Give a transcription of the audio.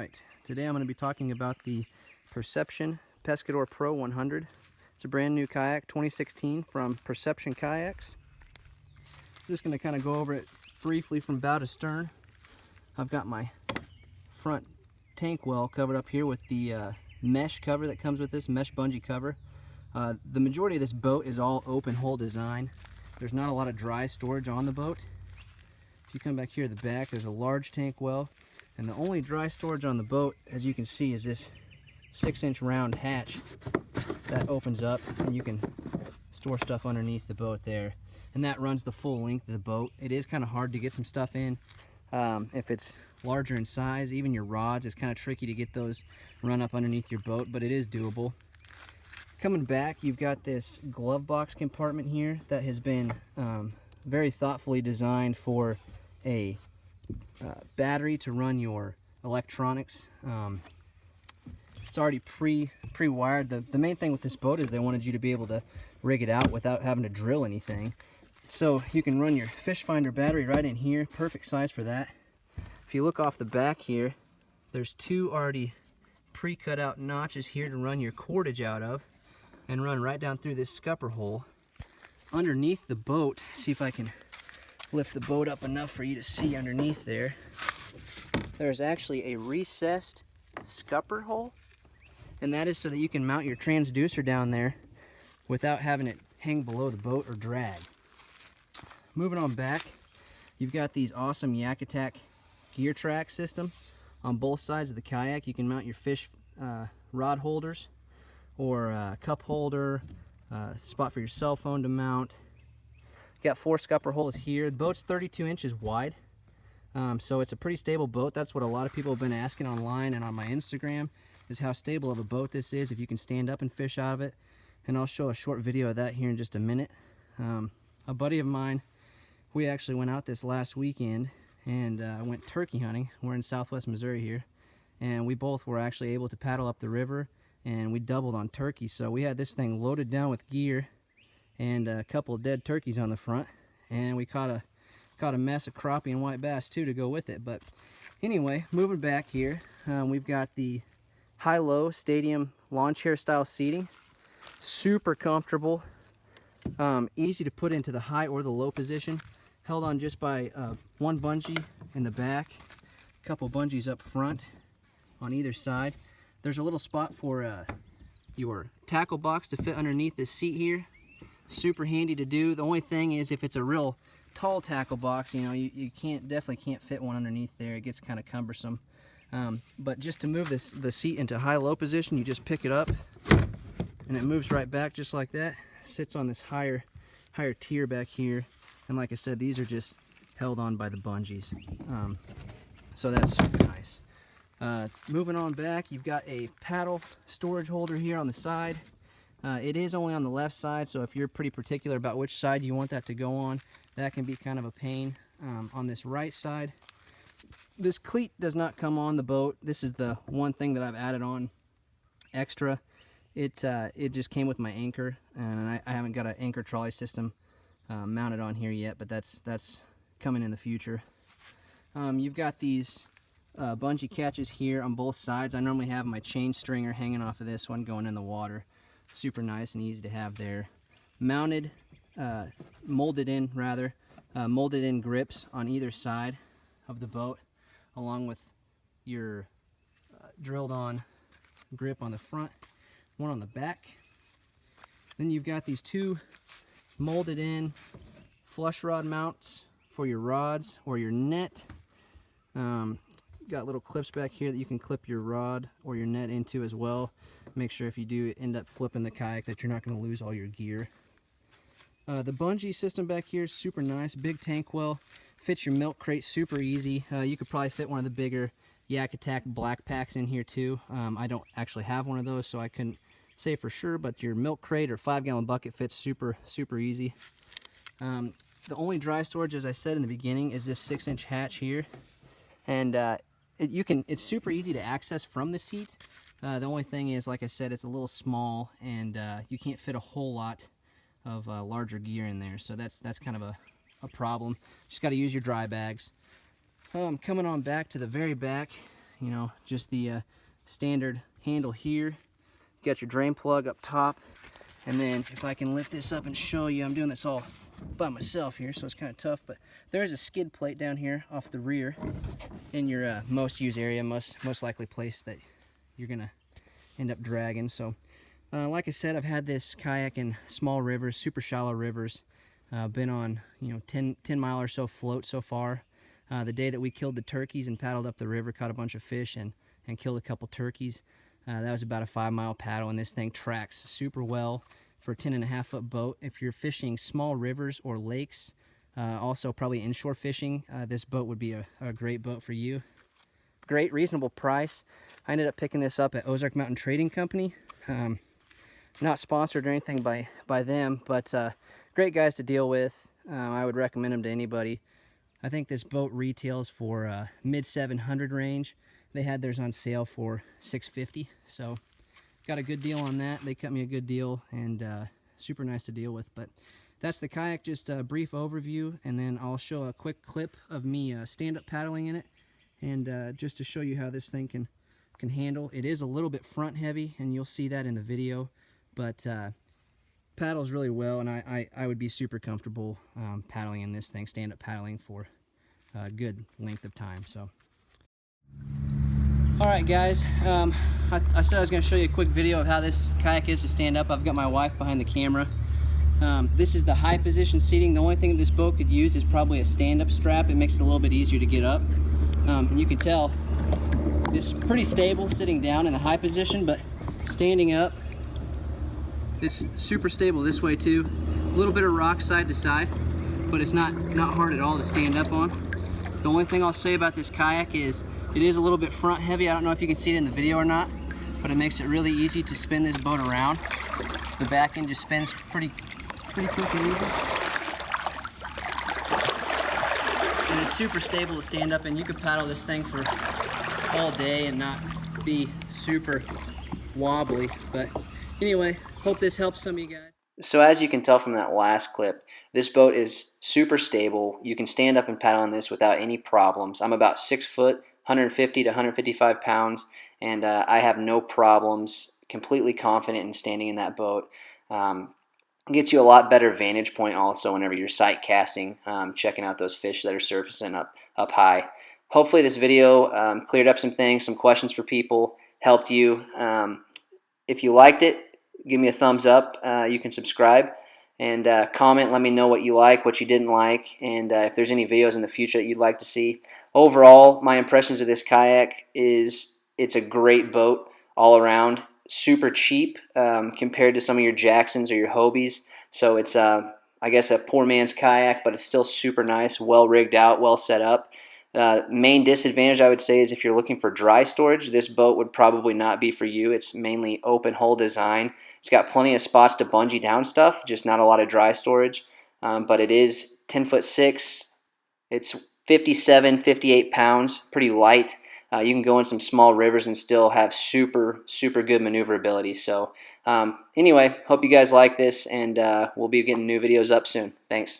Alright, today I'm going to be talking about the Perception Pescador Pro 100. It's a brand new kayak, 2016 from Perception Kayaks. I'm just going to kind of go over it briefly from bow to stern. I've got my front tank well covered up here with the mesh cover that comes with this, mesh bungee cover. The majority of this boat is all open hole design. There's not a lot of dry storage on the boat. If you come back here at the back, there's a large tank well. And the only dry storage on the boat, as you can see, is this 6-inch round hatch that opens up and you can store stuff underneath the boat there. And that runs the full length of the boat. It is kind of hard to get some stuff in. If it's larger in size, even your rods, it's kind of tricky to get those run up underneath your boat, but it is doable. Coming back, you've got this glove box compartment here that has been very thoughtfully designed for a battery to run your electronics. It's already pre-wired. The main thing with this boat is they wanted you to be able to rig it out without having to drill anything. So you can run your fish finder battery right in here, perfect size for that. If you look off the back here, there's two already pre-cut out notches here to run your cordage out of and run right down through this scupper hole. Underneath the boat, see if I can lift the boat up enough for you to see underneath there. There's actually a recessed scupper hole, and that is so that you can mount your transducer down there without having it hang below the boat or drag. Moving on back, you've got these awesome Yak Attack gear track system on both sides of the kayak. You can mount your fish rod holders or a cup holder, spot for your cell phone to mount. Got 4 scupper holes here. The boat's 32 inches wide, so it's a pretty stable boat. That's what a lot of people have been asking online and on my Instagram, is how stable of a boat this is, if you can stand up and fish out of it. And I'll show a short video of that here in just a minute. A buddy of mine, we actually went out this last weekend and went turkey hunting. We're in southwest Missouri here, and we both were actually able to paddle up the river, and we doubled on turkey. So we had this thing loaded down with gear and a couple of dead turkeys on the front, and we caught a mess of crappie and white bass too to go with it. But anyway, moving back here, we've got the high-low stadium lawn chair style seating. Super comfortable, easy to put into the high or the low position, held on just by one bungee in the back, a couple bungees up front on either side. There's a little spot for your tackle box to fit underneath this seat here. Super handy to do. The only thing is, if it's a real tall tackle box, you know, you definitely can't fit one underneath there. It gets kind of cumbersome. But just to move the seat into high-low position, you just pick it up and it moves right back just like that. Sits on this higher tier back here, and like I said, these are just held on by the bungees. So that's super nice. Moving on back, you've got a paddle storage holder here on the side. It is only on the left side, so if you're pretty particular about which side you want that to go on, that can be kind of a pain. On this right side, this cleat does not come on the boat. This is the one thing that I've added on extra. It just came with my anchor, and I haven't got an anchor trolley system mounted on here yet, but that's coming in the future. You've got these bungee catches here on both sides. I normally have my chain stringer hanging off of this one going in the water. Super nice and easy to have there. Mounted, molded in grips on either side of the boat, along with your drilled on grip on the front, one on the back. Then you've got these two molded in flush rod mounts for your rods or your net. Got little clips back here that you can clip your rod or your net into as well. Make sure if you do end up flipping the kayak that you're not going to lose all your gear. The bungee system back here is super nice. Big tank well, fits your milk crate super easy. You could probably fit one of the bigger Yak Attack black packs in here too. I don't actually have one of those, so I couldn't say for sure, but your milk crate or 5-gallon bucket fits super easy. The only dry storage, as I said in the beginning, is this 6-inch hatch here, and it's super easy to access from the seat. The only thing is, like I said, it's a little small, and you can't fit a whole lot of larger gear in there, so that's kind of a problem. Just got to use your dry bags. Coming on back to the very back, You know, just the standard handle here. You got your drain plug up top, and then if I can lift this up and show you, I'm doing this all by myself here, so it's kind of tough, but there's a skid plate down here off the rear in your most used area, most likely place that you're gonna end up dragging. So like I said, I've had this kayak in small rivers, super shallow rivers. Been on 10 mile or so float so far. The day that we killed the turkeys and paddled up the river, caught a bunch of fish and killed a couple turkeys. That was about a 5 mile paddle, and this thing tracks super well for a 10.5 foot boat. If you're fishing small rivers or lakes, also probably inshore fishing, this boat would be a great boat for you. Great, reasonable price. I ended up picking this up at Ozark Mountain Trading Company. Not sponsored or anything by them, but great guys to deal with. I would recommend them to anybody. I think this boat retails for mid 700 range. They had theirs on sale for $650, so got a good deal on that. They cut me a good deal, and super nice to deal with. But that's the kayak, just a brief overview, and then I'll show a quick clip of me stand-up paddling in it, and just to show you how this thing can handle. It is a little bit front heavy, and you'll see that in the video, but paddles really well, and I would be super comfortable paddling in this thing, stand-up paddling for a good length of time. So alright guys, I said I was going to show you a quick video of how this kayak is to stand up. I've got my wife behind the camera. This is the high position seating. The only thing this boat could use is probably a stand-up strap. It makes it a little bit easier to get up. And you can tell it's pretty stable sitting down in the high position, but standing up, it's super stable this way too. A little bit of rock side to side, but it's not hard at all to stand up on. The only thing I'll say about this kayak is it is a little bit front heavy. I don't know if you can see it in the video or not, but it makes it really easy to spin this boat around. The back end just spins pretty quick and easy. And it's super stable to stand up, and you can paddle this thing for all day and not be super wobbly. But anyway, hope this helps some of you guys. So as you can tell from that last clip, this boat is super stable. You can stand up and paddle on this without any problems. I'm about 6 foot, 150 to 155 pounds, and I have no problems. Completely confident in standing in that boat. Gets you a lot better vantage point also whenever you're sight casting, checking out those fish that are surfacing up high. Hopefully this video cleared up some things, some questions for people, helped you. If you liked it, give me a thumbs up. You can subscribe and comment. Let me know what you like, what you didn't like, and if there's any videos in the future that you'd like to see. Overall, my impressions of this kayak is it's a great boat all around. Super cheap compared to some of your Jacksons or your Hobies. So it's, I guess, a poor man's kayak, but it's still super nice, well rigged out, well set up. Main disadvantage, I would say, is if you're looking for dry storage, this boat would probably not be for you. It's mainly open hull design. It's got plenty of spots to bungee down stuff, just not a lot of dry storage. But it is 10'6". It's 57, 58 pounds, pretty light. You can go in some small rivers and still have super good maneuverability. So anyway, hope you guys like this, and we'll be getting new videos up soon. Thanks.